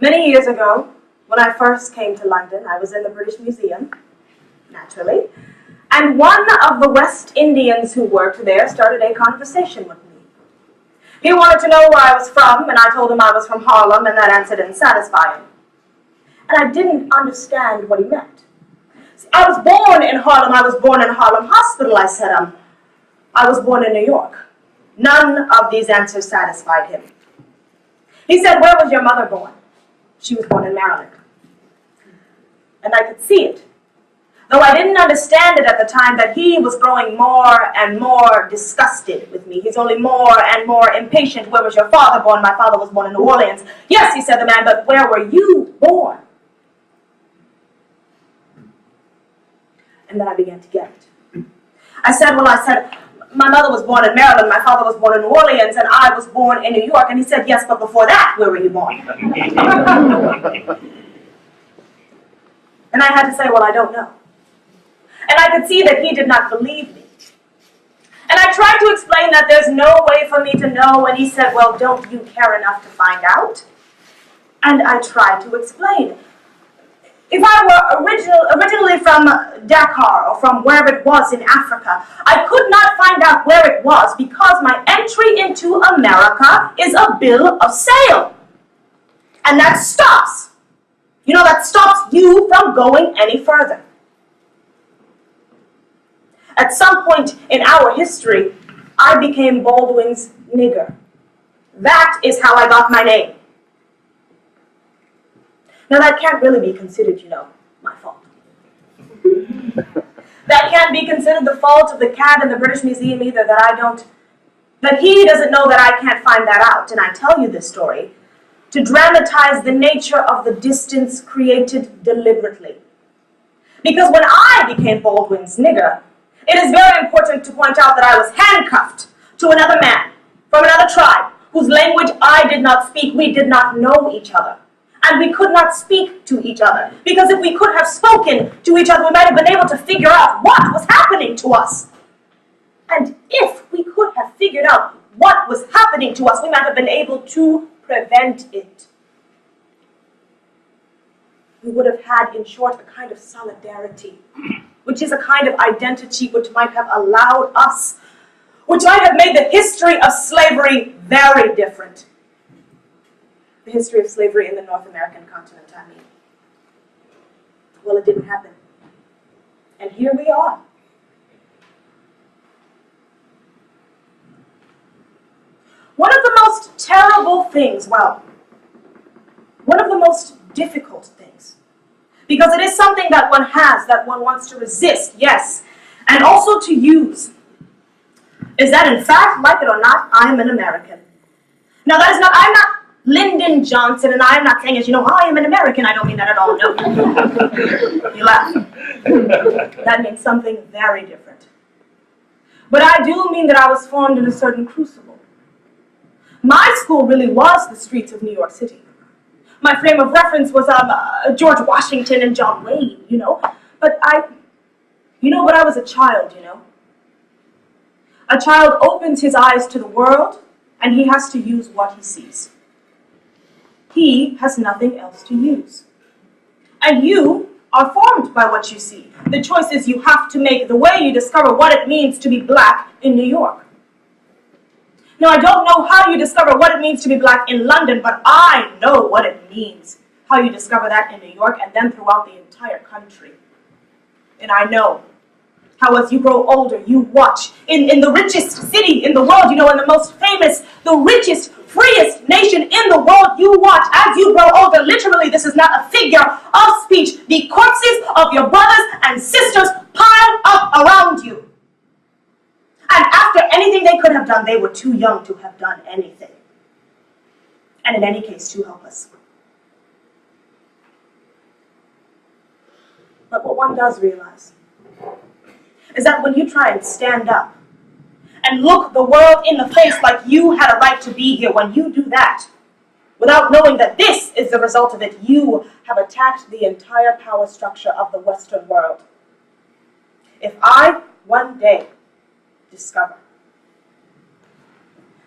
Many years ago, when I first came to London, I was in the British Museum, naturally, and one of the West Indians who worked there started a conversation with me. He wanted to know where I was from, and I told him I was from Harlem, and that answer didn't satisfy him. And I didn't understand what he meant. See, I was born in Harlem. I was born in Harlem Hospital, I said. I was born in New York. None of these answers satisfied him. He said, where was your mother born? She was born in Maryland. And I could see it. Though I didn't understand it at the time, that he was growing more and more disgusted with me. He's only more and more impatient. Where was your father born? My father was born in New Orleans. Yes, he said, the man, but where were you born? And then I began to get it. I said, my mother was born in Maryland, my father was born in New Orleans, and I was born in New York. And he said, yes, but before that, where were you born? And I had to say, well, I don't know. And I could see that he did not believe me. And I tried to explain that there's no way for me to know, and he said, well, don't you care enough to find out? And I tried to explain. If I were originally from Dakar or from wherever it was in Africa, I could not find out where it was because my entry into America is a bill of sale. And that stops. That stops you from going any further. At some point in our history, I became Baldwin's nigger. That is how I got my name. Now, that can't really be considered, my fault. That can't be considered the fault of the cat in the British Museum either, that he doesn't know that I can't find that out. And I tell you this story to dramatize the nature of the distance created deliberately. Because when I became Baldwin's nigger, it is very important to point out that I was handcuffed to another man from another tribe whose language I did not speak. We did not know each other. And we could not speak to each other. Because if we could have spoken to each other, we might have been able to figure out what was happening to us. And if we could have figured out what was happening to us, we might have been able to prevent it. We would have had, in short, a kind of solidarity, which is a kind of identity which might have allowed us, which might have made the history of slavery very different. The history of slavery in the North American continent, I mean. Well, it didn't happen. And here we are. One of the most terrible things, one of the most difficult things, because it is something that one has, that one wants to resist, yes, and also to use, is that in fact, like it or not, I am an American. Now that is not, I'm not Lyndon Johnson, and I am not saying, as you know, I am an American. I don't mean that at all, no. You laugh. That means something very different. But I do mean that I was formed in a certain crucible. My school really was the streets of New York City. My frame of reference was George Washington and John Wayne, But I was a child, A child opens his eyes to the world, and he has to use what he sees. He has nothing else to use. And you are formed by what you see, the choices you have to make, the way you discover what it means to be black in New York. Now, I don't know how you discover what it means to be black in London, but I know what it means, how you discover that in New York and then throughout the entire country. And I know how as you grow older, you watch in the richest city in the world, in the most famous, the richest, freest nation in the world, you watch as you grow older. Literally, this is not a figure of speech. The corpses of your brothers and sisters pile up around you. And after anything they could have done, they were too young to have done anything. And in any case, too helpless. But what one does realize is that when you try and stand up and look the world in the face like you had a right to be here, when you do that, without knowing that this is the result of it, you have attacked the entire power structure of the Western world. If I, one day, discover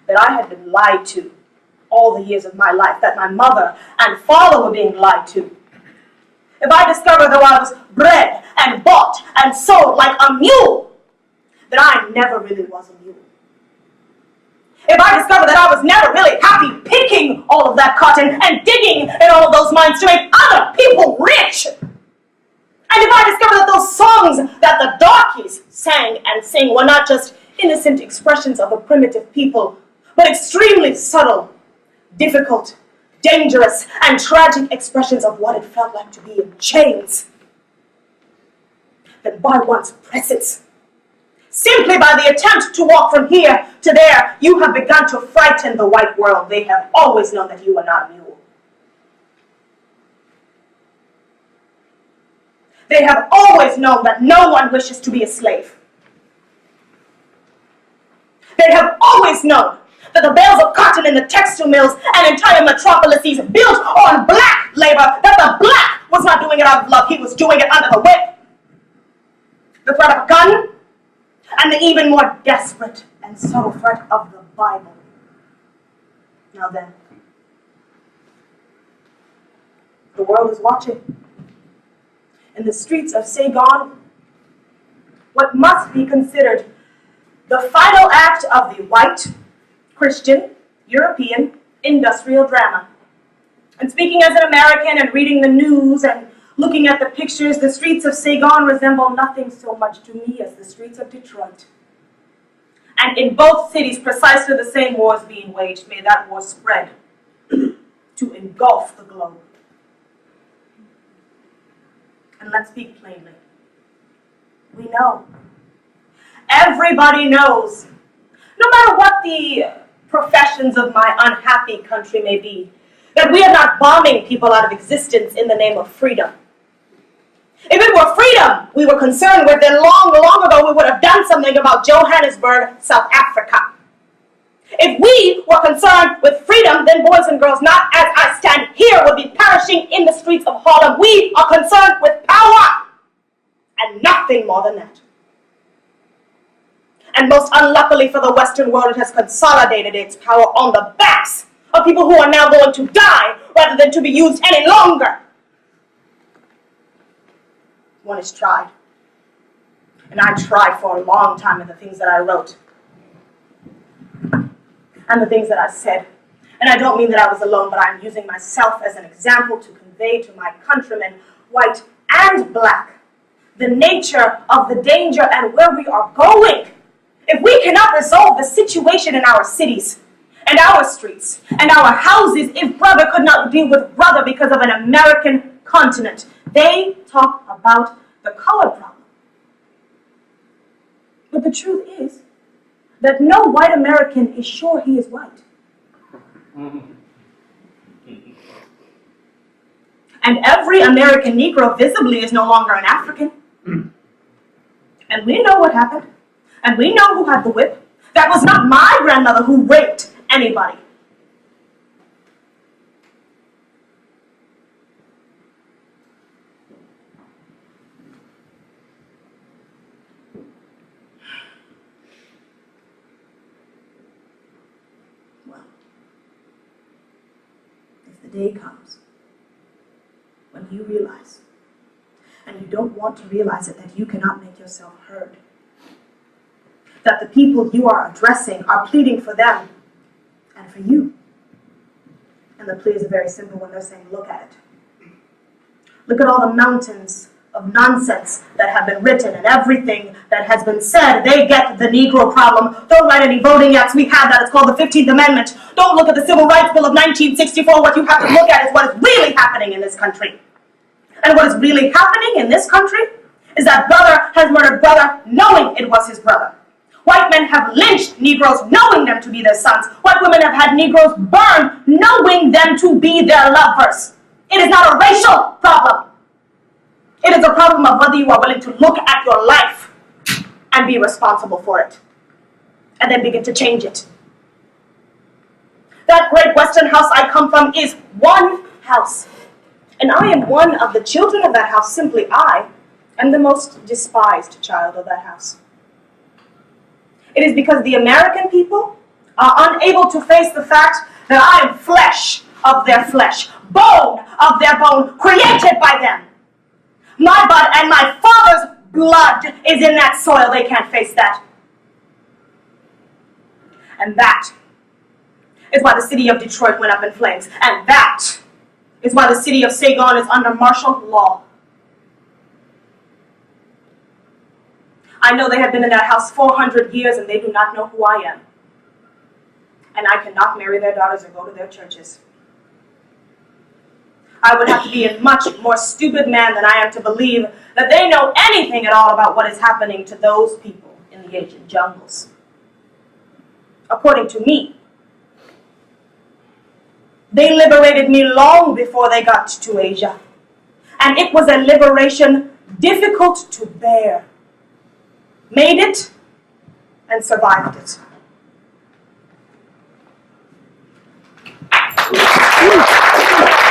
that I had been lied to all the years of my life that my mother and father were being lied to, if I discovered that I was bred and bought and sold like a mule, then I never really was a mule. If I discovered that I was never really happy picking all of that cotton and digging in all of those mines to make other people rich, and if I discovered that those songs that the darkies sang and sing were not just innocent expressions of a primitive people, but extremely subtle, difficult, dangerous, and tragic expressions of what it felt like to be in chains, then by one's presence, simply by the attempt to walk from here to there, you have begun to frighten the white world. They have always known that you are not a mule. They have always known that no one wishes to be a slave. They have always known that the bales of cotton in the textile mills and entire metropolises built on black labor, that the black was not doing it out of love, he was doing it under the whip, the threat of a gun, and the even more desperate and subtle threat of the Bible. Now then, the world is watching. In the streets of Saigon, what must be considered the final act of the white, Christian, European, industrial drama. And speaking as an American and reading the news and looking at the pictures, the streets of Saigon resemble nothing so much to me as the streets of Detroit. And in both cities, precisely the same war is being waged. May that war spread to engulf the globe. And let's speak plainly. We know. Everybody knows. No matter what the professions of my unhappy country may be, that we are not bombing people out of existence in the name of freedom. If it were freedom we were concerned with, then long ago we would have done something about Johannesburg, South Africa. If we were concerned with freedom, then boys and girls, not as I stand here, would be perishing in the streets of Harlem. We are concerned with power, and nothing more than that. And most unluckily for the Western world, it has consolidated its power on the backs of people who are now going to die rather than to be used any longer. One is tried. And I tried for a long time in the things that I wrote and the things that I said. And I don't mean that I was alone, but I'm using myself as an example to convey to my countrymen, white and black, the nature of the danger and where we are going. If we cannot resolve the situation in our cities and our streets and our houses, if brother could not deal with brother because of an American continent, they talk about the color problem. But the truth is that no white American is sure he is white. And every American Negro visibly is no longer an African. And we know what happened. And we know who had the whip. That was not my grandmother who raped anybody. Well, if the day comes when you realize, and you don't want to realize it, that you cannot make yourself heard, that the people you are addressing are pleading for them and for you. And the plea is a very simple one. They're saying, look at it. Look at all the mountains of nonsense that have been written and everything that has been said. They get the Negro problem. Don't write any voting acts. We have that. It's called the 15th Amendment. Don't look at the Civil Rights Bill of 1964. What you have to look at is what is really happening in this country. And what is really happening in this country is that brother has murdered brother knowing it was his brother. White men have lynched Negroes knowing them to be their sons. White women have had Negroes burned knowing them to be their lovers. It is not a racial problem. It is a problem of whether you are willing to look at your life and be responsible for it, and then begin to change it. That great Western house I come from is one house, and I am one of the children of that house. Simply I am the most despised child of that house. It is because the American people are unable to face the fact that I am flesh of their flesh, bone of their bone, created by them. My blood and my father's blood is in that soil. They can't face that. And that is why the city of Detroit went up in flames. And that is why the city of Saigon is under martial law. I know they have been in that house 400 years and they do not know who I am. And I cannot marry their daughters or go to their churches. I would have to be a much more stupid man than I am to believe that they know anything at all about what is happening to those people in the Asian jungles. According to me, they liberated me long before they got to Asia. And it was a liberation difficult to bear. Made it and survived it.